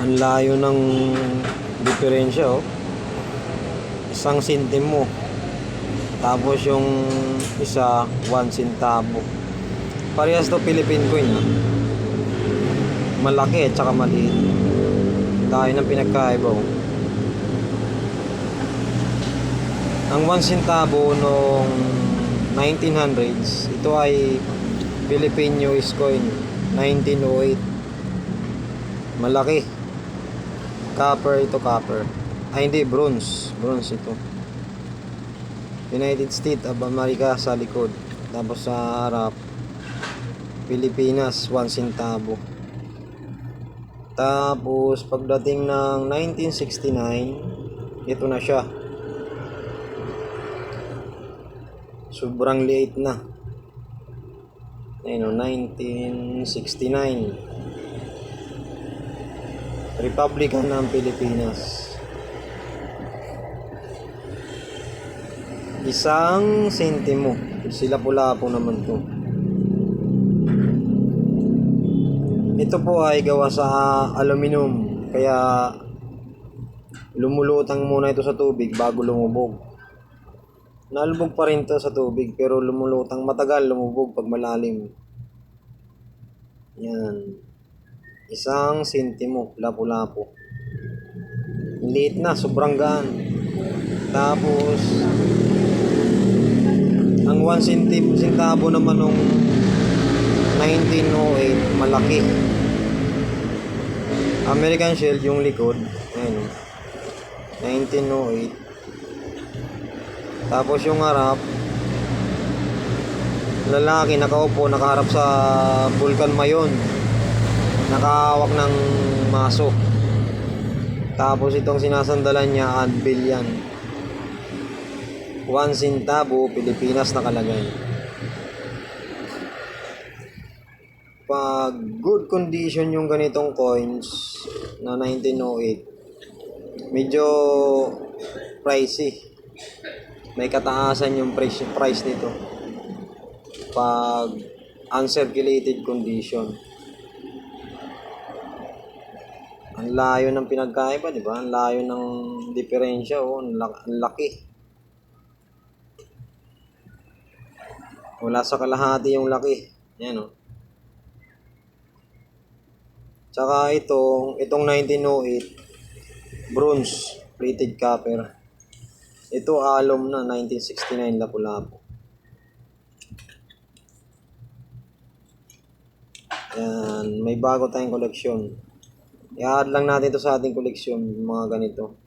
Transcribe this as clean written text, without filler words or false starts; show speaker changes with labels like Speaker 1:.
Speaker 1: Ang layo ng diferensya, oh. Isang sentimo. Tapos yung isa, 1 centavo. Parehas to Philippine coin, ha. Malaki at saka maliit. Tayo ng pinagkaiba, oh. Ang 1 centavo noong 1900s, ito ay Philippine US coin, 1908. Malaki. Copper ito, copper. Ay hindi, bronze. Bronze ito. United States of America sa likod. Tapos sa harap, Pilipinas, 1 centavo. Tapos pagdating ng 1969, ito na siya. Sobrang liit na. Ayun, 1969. Republika ng Pilipinas. Isang sentimo. Sila pula-po naman to. Ito po ay gawa sa aluminum. Kaya lumulutang muna ito sa tubig bago lumubog. Nalubog pa rin to sa tubig pero lumulutang, matagal lumubog pag malalim. Yan. Isang sentimo, lapu-lapu. Liit na, sobrang gaan. Tapos ang 1 centavo naman nung 1908, malaki. American shell yung likod. Ayan, 1908. Tapos yung harap, lalaki nakaupo, nakaharap sa Vulcan Mayon, nakahawak ng maso. Tapos itong sinasandalan niya, anvil yan. 1 centavo, Pilipinas nakalagay. Pag good condition yung ganitong coins na 1908, medyo pricey. May kataasan yung price nito pag uncirculated condition. Ang layo ng pinagkaiba, di ba? Ang layo ng diferensya, oh. Ang laki. Wala sa kalahati yung laki. Yan, oh. Tsaka itong 1908, bronze, plated copper. Ito alum na, 1969, lapu-lapu. Yan, may bago tayong koleksyon. I-add lang natin ito sa ating koleksyon, mga ganito.